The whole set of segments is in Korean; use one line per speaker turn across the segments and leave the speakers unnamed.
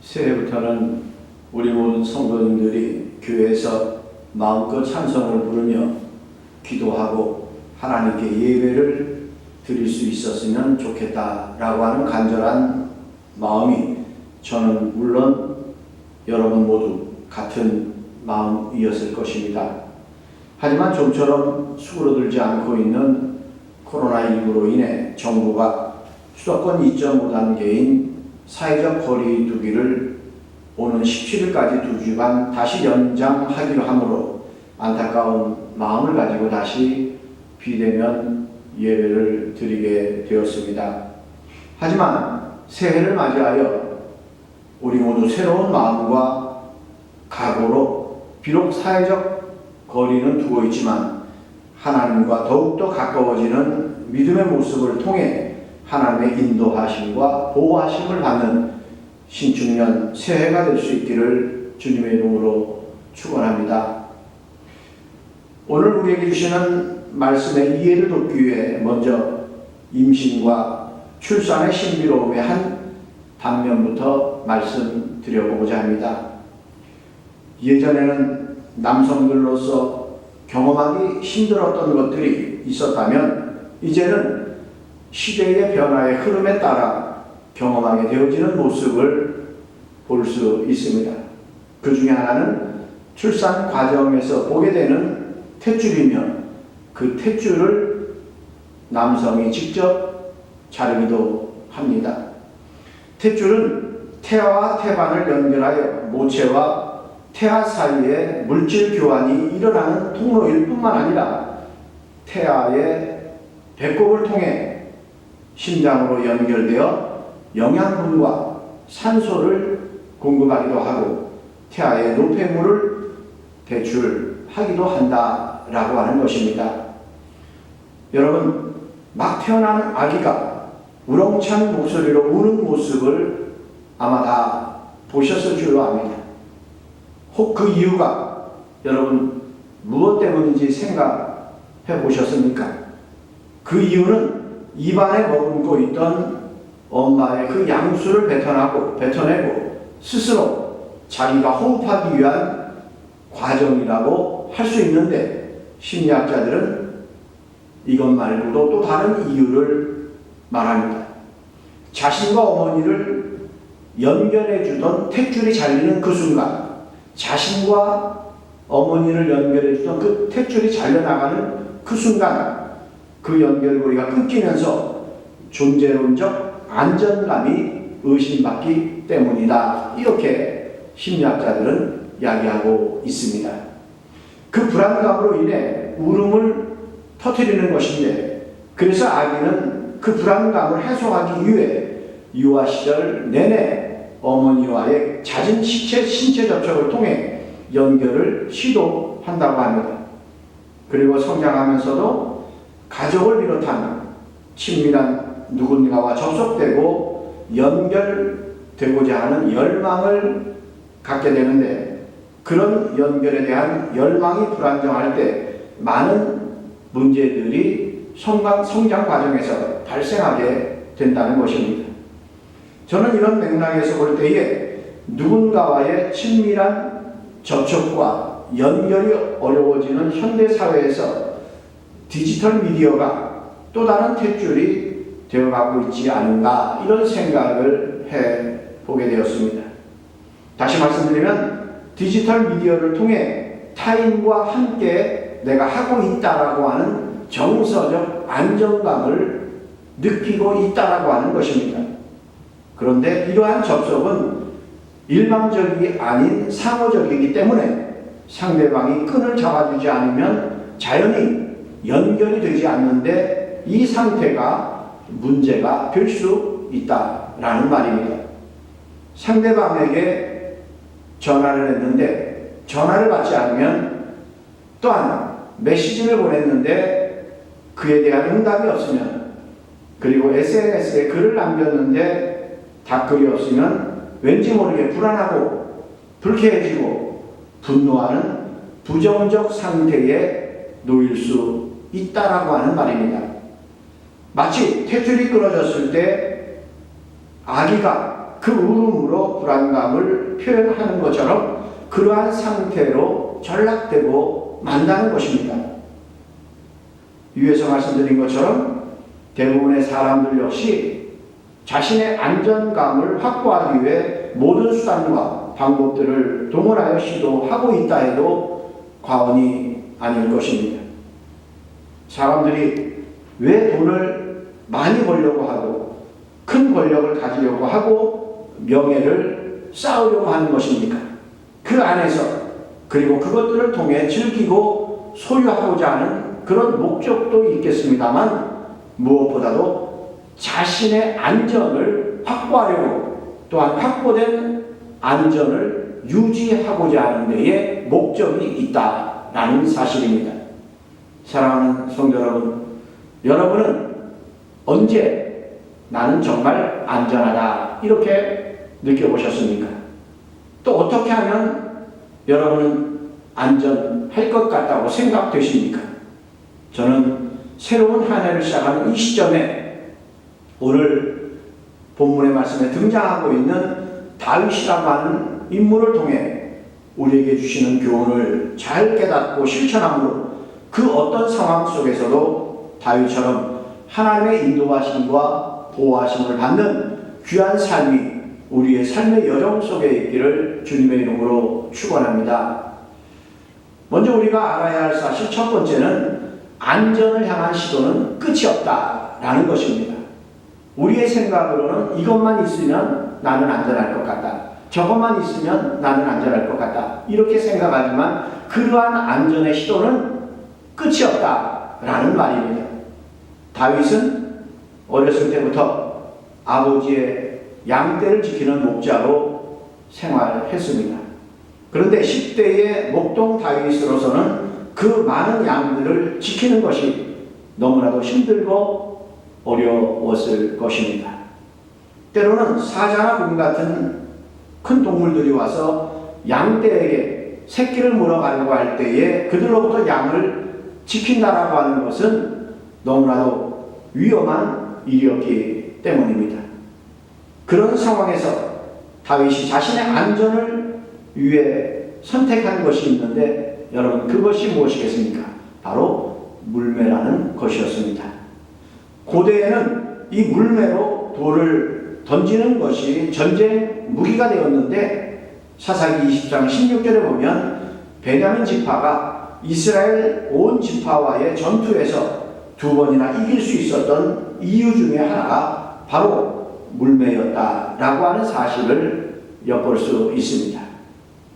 새해부터는 우리 모든 성도님들이 교회에서 마음껏 찬송을 부르며 기도하고 하나님께 예배를 드릴 수 있었으면 좋겠다라고 하는 간절한 마음이 저는 물론 여러분 모두 같은 마음이었을 것입니다. 하지만 좀처럼 수그러들지 않고 있는 코로나19로 인해 정부가 수도권 2.5단계인 사회적 거리 두기를 오는 17일까지 2주간 다시 연장하기로 하므로 안타까운 마음을 가지고 다시 비대면 예배를 드리게 되었습니다. 하지만 새해를 맞이하여 우리 모두 새로운 마음과 각오로 비록 사회적 거리는 두고 있지만 하나님과 더욱더 가까워지는 믿음의 모습을 통해 하나님의 인도하심과 보호하심을 받는 신축년 새해가 될 수 있기를 주님의 이름으로 축원합니다. 오늘 우리에게 주시는 말씀의 이해를 돕기 위해 먼저 임신과 출산의 신비로움의 한 단면부터 말씀드려보고자 합니다. 예전에는 남성들로서 경험하기 힘들었던 것들이 있었다면 이제는 시대의 변화의 흐름에 따라 경험하게 되어지는 모습을 볼 수 있습니다. 그 중에 하나는 출산 과정에서 보게 되는 탯줄이며 그 탯줄을 남성이 직접 자르기도 합니다. 탯줄은 태아와 태반을 연결하여 모체와 태아 사이에 물질 교환이 일어나는 통로일 뿐만 아니라 태아의 배꼽을 통해 심장으로 연결되어 영양분과 산소를 공급하기도 하고 태아의 노폐물을 배출하기도 한다라고 하는 것입니다. 여러분, 막 태어난 아기가 우렁찬 목소리로 우는 모습을 아마 다 보셨을 줄로 압니다. 혹 그 이유가 여러분 무엇 때문인지 생각해 보셨습니까? 그 이유는 입안에 머금고 있던 엄마의 그 양수를 뱉어내고 스스로 자기가 호흡하기 위한 과정이라고 할 수 있는데 심리학자들은 이것 말고도 또 다른 이유를 말합니다. 자신과 어머니를 연결해 주던 탯줄이 잘리는 그 순간, 자신과 어머니를 연결해 주던 그 탯줄이 잘려나가는 그 순간 그 연결고리가 끊기면서 존재론적 안전감이 의심받기 때문이다. 이렇게 심리학자들은 이야기하고 있습니다. 그 불안감으로 인해 울음을 터뜨리는 것인데 그래서 아기는 그 불안감을 해소하기 위해 유아 시절 내내 어머니와의 잦은 신체 접촉을 통해 연결을 시도한다고 합니다. 그리고 성장하면서도 가족을 비롯한 친밀한 누군가와 접속되고 연결되고자 하는 열망을 갖게 되는데 그런 연결에 대한 열망이 불안정할 때 많은 문제들이 성장 과정에서 발생하게 된다는 것입니다. 저는 이런 맥락에서 볼 때에 누군가와의 친밀한 접촉과 연결이 어려워지는 현대사회에서 디지털 미디어가 또 다른 탯줄이 되어가고 있지 않은가 이런 생각을 해보게 되었습니다. 다시 말씀드리면 디지털 미디어를 통해 타인과 함께 내가 하고 있다라고 하는 정서적 안정감을 느끼고 있다라고 하는 것입니다. 그런데 이러한 접속은 일방적이 아닌 상호적이기 때문에 상대방이 끈을 잡아주지 않으면 자연히 연결이 되지 않는데 이 상태가 문제가 될 수 있다라는 말입니다. 상대방에게 전화를 했는데 전화를 받지 않으면 또한 메시지를 보냈는데 그에 대한 응답이 없으면 그리고 SNS에 글을 남겼는데 답글이 없으면 왠지 모르게 불안하고 불쾌해지고 분노하는 부정적 상태에 놓일 수 있다라고 하는 말입니다. 마치 탯줄이 끊어졌을 때 아기가 그 울음으로 불안감을 표현하는 것처럼 그러한 상태로 전락되고 만다는 것입니다. 위에서 말씀드린 것처럼 대부분의 사람들 역시 자신의 안전감을 확보하기 위해 모든 수단과 방법들을 동원하여 시도하고 있다 해도 과언이 아닐 것입니다. 사람들이 왜 돈을 많이 벌려고 하고 큰 권력을 가지려고 하고 명예를 쌓으려고 하는 것입니까? 그 안에서 그리고 그것들을 통해 즐기고 소유하고자 하는 그런 목적도 있겠습니다만 무엇보다도 자신의 안전을 확보하려고 또한 확보된 안전을 유지하고자 하는 데에 목적이 있다라는 사실입니다. 사랑하는 성도 여러분, 여러분은 언제 나는 정말 안전하다 이렇게 느껴보셨습니까? 또 어떻게 하면 여러분은 안전할 것 같다고 생각되십니까? 저는 새로운 한 해를 시작하는 이 시점에 오늘 본문의 말씀에 등장하고 있는 다윗이라고 하는 인물을 통해 우리에게 주시는 교훈을 잘 깨닫고 실천함으로 그 어떤 상황 속에서도 다윗처럼 하나님의 인도하심과 보호하심을 받는 귀한 삶이 우리의 삶의 여정 속에 있기를 주님의 이름으로 축원합니다. 먼저 우리가 알아야 할 사실 첫 번째는 안전을 향한 시도는 끝이 없다라는 것입니다. 우리의 생각으로는 이것만 있으면 나는 안전할 것 같다. 저것만 있으면 나는 안전할 것 같다. 이렇게 생각하지만 그러한 안전의 시도는 끝이 없다라는 말입니다. 다윗은 어렸을 때부터 아버지의 양떼를 지키는 목자로 생활했습니다. 그런데 10대의 목동 다윗으로서는 그 많은 양들을 지키는 것이 너무나도 힘들고 어려웠을 것입니다. 때로는 사자나 곰 같은 큰 동물들이 와서 양떼에게 새끼를 물어가려고 할 때에 그들로부터 양을 지킨다라고 하는 것은 너무나도 위험한 일이었기 때문입니다. 그런 상황에서 다윗이 자신의 안전을 위해 선택한 것이 있는데 여러분 그것이 무엇이겠습니까? 바로 물매라는 것이었습니다. 고대에는 이 물매로 돌을 던지는 것이 전쟁 무기가 되었는데 사사기 20장 16절에 보면 베냐민 지파가 이스라엘 온 지파와의 전투에서 2번이나 이길 수 있었던 이유 중에 하나가 바로 물매였다라고 하는 사실을 엿볼 수 있습니다.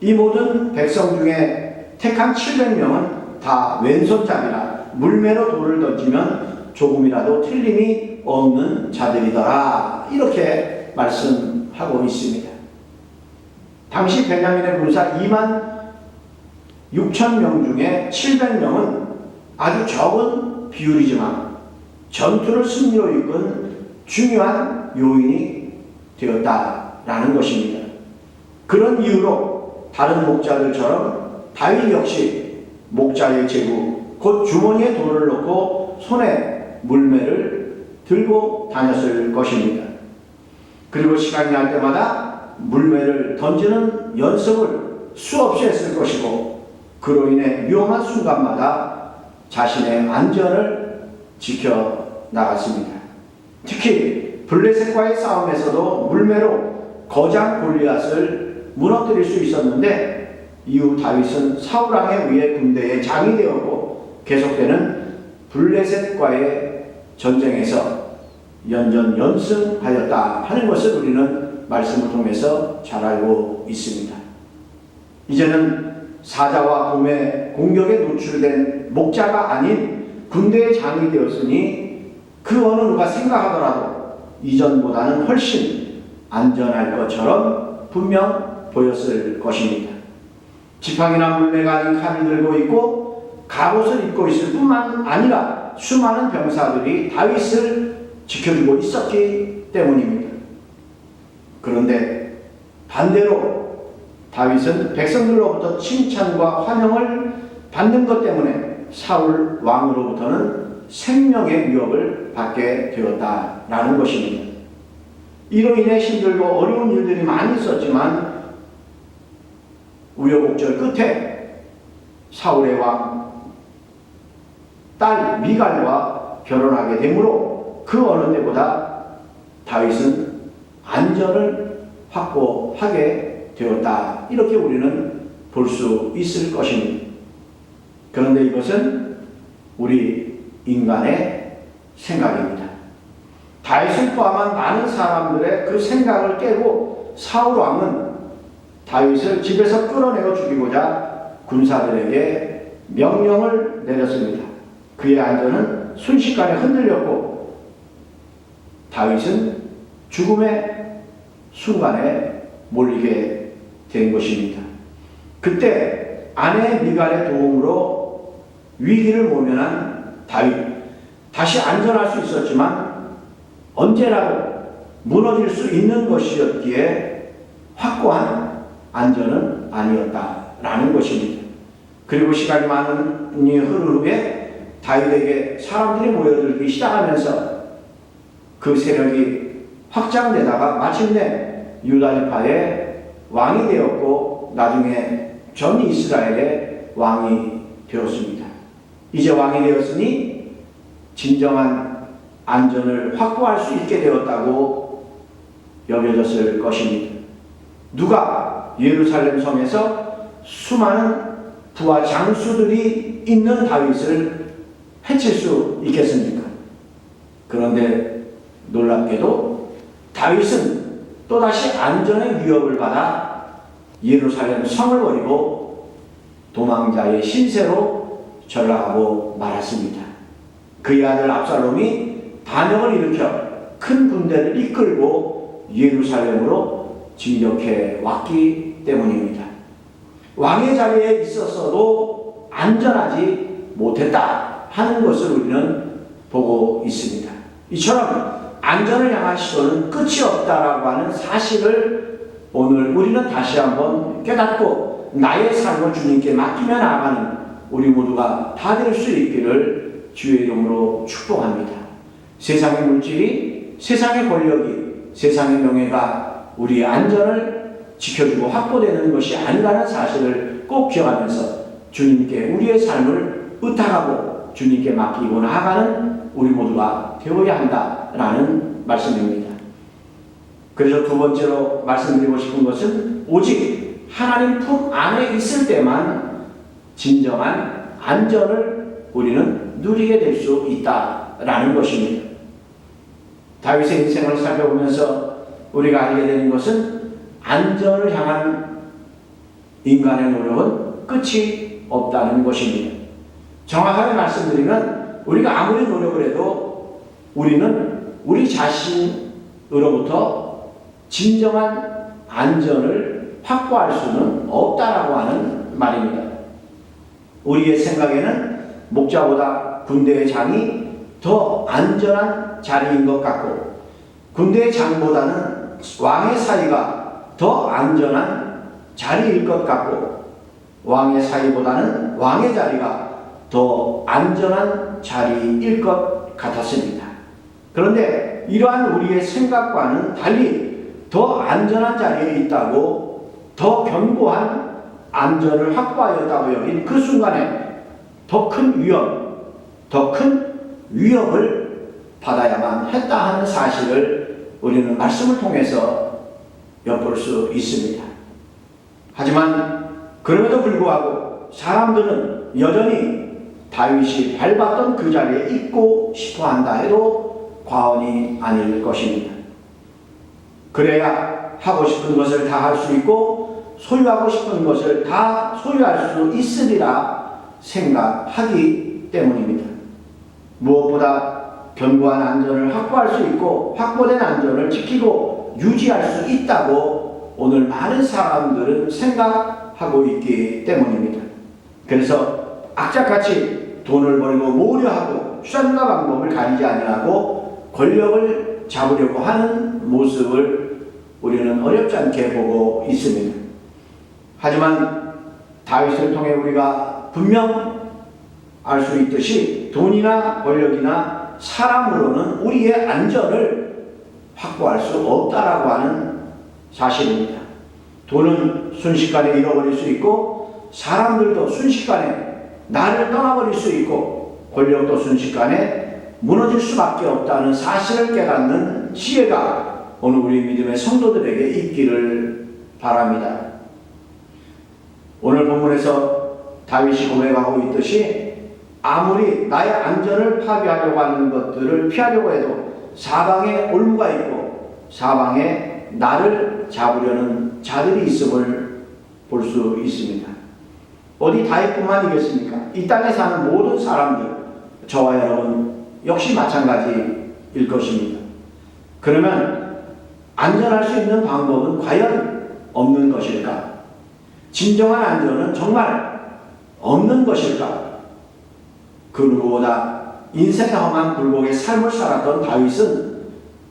이 모든 백성 중에 택한 700명은 다 왼손잡이라 물매로 돌을 던지면 조금이라도 틀림이 없는 자들이더라 이렇게 말씀하고 있습니다. 당시 베냐민의 군사 2만 6천 명 중에 700명은 아주 적은 비율이지만 전투를 승리로 이끈 중요한 요인이 되었다라는 것입니다. 그런 이유로 다른 목자들처럼 다윗 역시 목자의 제구 곧 주머니에 돌을 넣고 손에 물매를 들고 다녔을 것입니다. 그리고 시간이 날 때마다 물매를 던지는 연습을 수없이 했을 것이고 그로 인해 위험한 순간마다 자신의 안전을 지켜나갔습니다. 특히 블레셋과의 싸움에서도 물매로 거장 골리앗을 무너뜨릴 수 있었는데 이후 다윗은 사울왕에 의해 군대의 장이 되었고 계속되는 블레셋과의 전쟁에서 연전연승하였다 하는 것을 우리는 말씀을 통해서 잘 알고 있습니다. 이제는 사자와 곰의 공격에 노출된 목자가 아닌 군대의 장이 되었으니 그 어느 누가 생각하더라도 이전보다는 훨씬 안전할 것처럼 분명 보였을 것입니다. 지팡이나 물매가 아닌 칼을 들고 있고 갑옷을 입고 있을 뿐만 아니라 수많은 병사들이 다윗을 지켜주고 있었기 때문입니다. 그런데 반대로 다윗은 백성들로부터 칭찬과 환영을 받는 것 때문에 사울 왕으로부터는 생명의 위협을 받게 되었다라는 것입니다. 이로 인해 힘들고 어려운 일들이 많이 있었지만 우여곡절 끝에 사울의 왕 딸 미갈과 결혼하게 되므로 그 어느 때보다 다윗은 안전을 확보하게 되었다. 이렇게 우리는 볼 수 있을 것입니다. 그런데 이것은 우리 인간의 생각입니다. 다윗을 포함한 많은 사람들의 그 생각을 깨고 사울 왕은 다윗을 집에서 끌어내어 죽이고자 군사들에게 명령을 내렸습니다. 그의 안전은 순식간에 흔들렸고 다윗은 죽음의 순간에 몰리게 된 것입니다. 그때 아내 미갈의 도움으로 위기를 모면한 다윗, 다시 안전할 수 있었지만 언제라도 무너질 수 있는 것이었기에 확고한 안전은 아니었다라는 것입니다. 그리고 시간이 많이 흐른 후에 다윗에게 사람들이 모여들기 시작하면서 그 세력이 확장되다가 마침내 유다지파의 왕이 되었고 나중에 전 이스라엘의 왕이 되었습니다. 이제 왕이 되었으니 진정한 안전을 확보할 수 있게 되었다고 여겨졌을 것입니다. 누가 예루살렘 성에서 수많은 부하 장수들이 있는 다윗을 해칠 수 있겠습니까? 그런데 놀랍게도 다윗은 또다시 안전의 위협을 받아 예루살렘 성을 버리고 도망자의 신세로 전락하고 말았습니다. 그의 아들 압살롬이 반역을 일으켜 큰 군대를 이끌고 예루살렘으로 진격해 왔기 때문입니다. 왕의 자리에 있었어도 안전하지 못했다 하는 것을 우리는 보고 있습니다. 이처럼 안전을 향한 시도는 끝이 없다라고 하는 사실을 오늘 우리는 다시 한번 깨닫고 나의 삶을 주님께 맡기며 나아가는 우리 모두가 다 될 수 있기를 주의 이름으로 축복합니다. 세상의 물질이, 세상의 권력이, 세상의 명예가 우리의 안전을 지켜주고 확보되는 것이 아니라는 사실을 꼭 기억하면서 주님께 우리의 삶을 의탁하고 주님께 맡기고 나아가는 우리 모두가 되어야 한다라는 말씀입니다. 그래서 두 번째로 말씀드리고 싶은 것은 오직 하나님 품 안에 있을 때만 진정한 안전을 우리는 누리게 될 수 있다라는 것입니다. 다윗의 인생을 살펴보면서 우리가 알게 되는 것은 안전을 향한 인간의 노력은 끝이 없다는 것입니다. 정확하게 말씀드리면 우리가 아무리 노력을 해도 우리는 우리 자신으로부터 진정한 안전을 확보할 수는 없다라고 하는 말입니다. 우리의 생각에는 목자보다 군대의 장이 더 안전한 자리인 것 같고 군대의 장보다는 왕의 사이가 더 안전한 자리일 것 같고 왕의 사이보다는 왕의 자리가 더 안전한 자리일 것 같았습니다. 그런데 이러한 우리의 생각과는 달리 더 안전한 자리에 있다고 더 견고한 안전을 확보하였다고 여긴 그 순간에 더 큰 위험, 더 큰 위협을 받아야만 했다 하는 사실을 우리는 말씀을 통해서 엿볼 수 있습니다. 하지만 그럼에도 불구하고 사람들은 여전히 다윗이 밟았던 그 자리에 있고 싶어 한다 해도 과언이 아닐 것입니다. 그래야 하고 싶은 것을 다 할 수 있고 소유하고 싶은 것을 다 소유할 수 있으리라 생각하기 때문입니다. 무엇보다 견고한 안전을 확보할 수 있고 확보된 안전을 지키고 유지할 수 있다고 오늘 많은 사람들은 생각하고 있기 때문입니다. 그래서 악착같이 돈을 벌고 모으려하고 수단과 방법을 가리지 아니하고 권력을 잡으려고 하는 모습을 우리는 어렵지 않게 보고 있습니다. 하지만 다윗을 통해 우리가 분명 알 수 있듯이 돈이나 권력이나 사람으로는 우리의 안전을 확보할 수 없다라고 하는 사실입니다. 돈은 순식간에 잃어버릴 수 있고 사람들도 순식간에 나를 떠나버릴 수 있고 권력도 순식간에 무너질 수밖에 없다는 사실을 깨닫는 지혜가 오늘 우리 믿음의 성도들에게 있기를 바랍니다. 오늘 본문에서 다윗이 고백하고 있듯이 아무리 나의 안전을 파괴하려고 하는 것들을 피하려고 해도 사방에 올무가 있고 사방에 나를 잡으려는 자들이 있음을 볼 수 있습니다. 어디 다윗뿐만이겠습니까? 이 땅에 사는 모든 사람들, 저와 여러분 역시 마찬가지일 것입니다. 그러면 안전할 수 있는 방법은 과연 없는 것일까? 진정한 안전은 정말 없는 것일까? 그 누구보다 인생의 험한 굴곡의 삶을 살았던 다윗은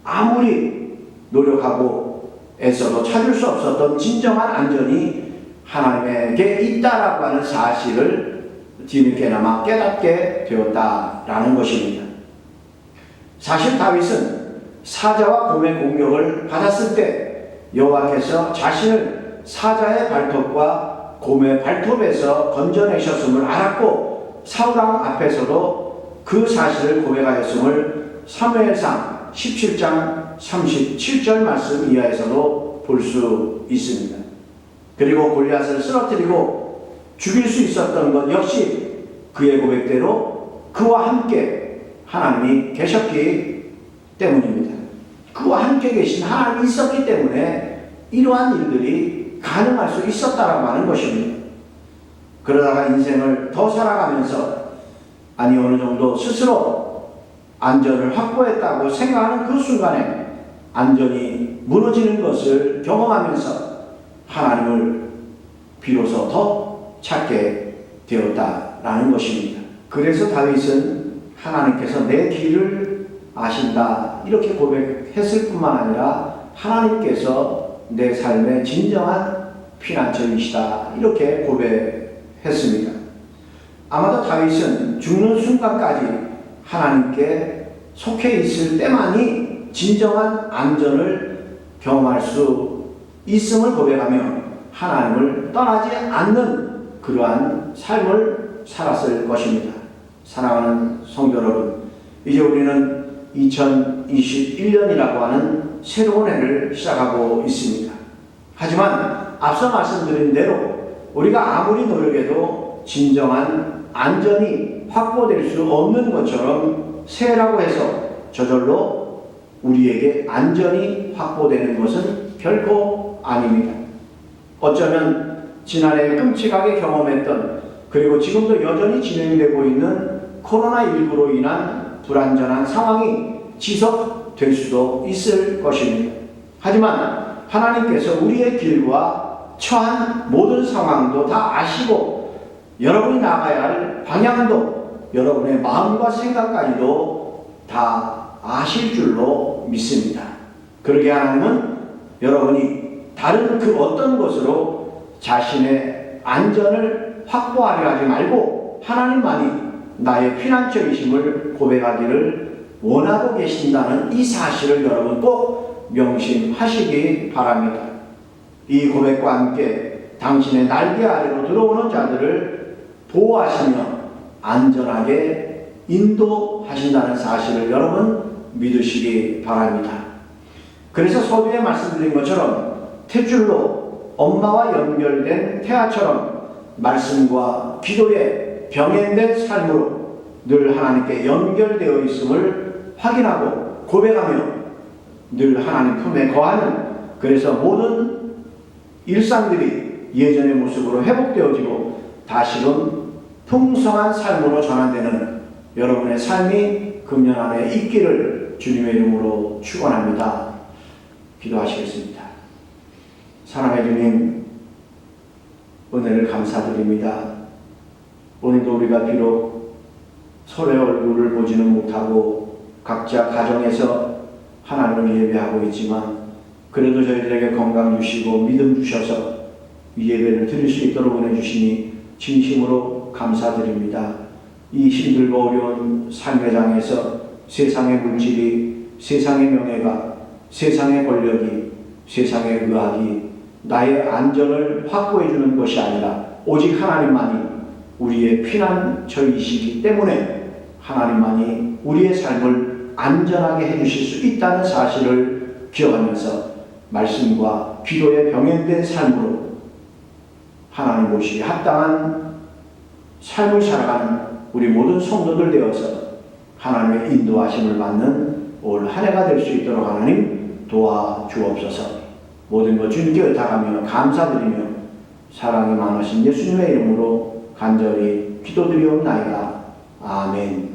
아무리 노력하고 애써도 찾을 수 없었던 진정한 안전이 하나님에게 있다라고 하는 사실을 뒤늦게나마 깨닫게 되었다라는 것입니다. 사실 다윗은 사자와 곰의 공격을 받았을 때 여호와께서 자신을 사자의 발톱과 곰의 발톱에서 건져내셨음을 알았고 사울왕 앞에서도 그 사실을 고백하였음을 사무엘상 17장 37절 말씀 이하에서도 볼 수 있습니다. 그리고 골리앗을 쓰러뜨리고 죽일 수 있었던 것 역시 그의 고백대로 그와 함께 하나님이 계셨기 때문입니다. 그와 함께 계신 하나님이 있었기 때문에 이러한 일들이 가능할 수 있었다라고 하는 것입니다. 그러다가 인생을 더 살아가면서 아니 어느 정도 스스로 안전을 확보했다고 생각하는 그 순간에 안전이 무너지는 것을 경험하면서 하나님을 비로소 더 찾게 되었다라는 것입니다. 그래서 다윗은 하나님께서 내 길을 아신다 이렇게 고백했을 뿐만 아니라 하나님께서 내 삶의 진정한 피난처이시다 이렇게 고백했습니다. 아마도 다윗은 죽는 순간까지 하나님께 속해 있을 때만이 진정한 안전을 경험할 수 있음을 고백하며 하나님을 떠나지 않는 그러한 삶을 살았을 것입니다. 사랑하는 성도 여러분, 이제 우리는 2021년이라고 하는 새로운 해를 시작하고 있습니다. 하지만 앞서 말씀드린 대로 우리가 아무리 노력해도 진정한 안전이 확보될 수 없는 것처럼 새해라고 해서 저절로 우리에게 안전이 확보되는 것은 결코 아닙니다. 어쩌면 지난해 끔찍하게 경험했던 그리고 지금도 여전히 진행되고 있는 코로나19로 인한 불안전한 상황이 지속될 수도 있을 것입니다. 하지만 하나님께서 우리의 길과 처한 모든 상황도 다 아시고 여러분이 나가야 할 방향도 여러분의 마음과 생각까지도 다 아실 줄로 믿습니다. 그러게 하나님은 여러분이 다른 그 어떤 것으로 자신의 안전을 확보하려 하지 말고 하나님만이 나의 피난처이심을 고백하기를 원하고 계신다는 이 사실을 여러분 꼭 명심하시기 바랍니다. 이 고백과 함께 당신의 날개 아래로 들어오는 자들을 보호하시며 안전하게 인도하신다는 사실을 여러분 믿으시기 바랍니다. 그래서 서두에 말씀드린 것처럼 탯줄로 엄마와 연결된 태아처럼 말씀과 기도에 병행된 삶으로 늘 하나님께 연결되어 있음을 확인하고 고백하며 늘 하나님 품에 거하는, 그래서 모든 일상들이 예전의 모습으로 회복되어지고 다시금 풍성한 삶으로 전환되는 여러분의 삶이 금년 안에 있기를 주님의 이름으로 축원합니다. 기도하시겠습니다. 사랑의 주님, 은혜를 감사드립니다. 오늘도 우리가 비록 서로의 얼굴을 보지는 못하고 각자 가정에서 하나님을 예배하고 있지만 그래도 저희들에게 건강 주시고 믿음 주셔서 이 예배를 드릴 수 있도록 은혜 주시니 진심으로 감사드립니다. 이 힘들고 어려운 삶의 장에서 세상의 물질이, 세상의 명예가, 세상의 권력이, 세상의 의학이 나의 안전을 확보해 주는 것이 아니라 오직 하나님만이 우리의 피난처이시기 때문에 하나님만이 우리의 삶을 안전하게 해주실 수 있다는 사실을 기억하면서 말씀과 기도의 병행된 삶으로 하나님 보시기에 합당한 삶을 살아가는 우리 모든 성도들 되어서 하나님의 인도하심을 받는 올 한 해가 될 수 있도록 하나님 도와주옵소서. 모든 것 주님께 의탁하며 감사드리며 사랑이 많으신 예수님의 이름으로 간절히 기도드리옵나이다. 아멘.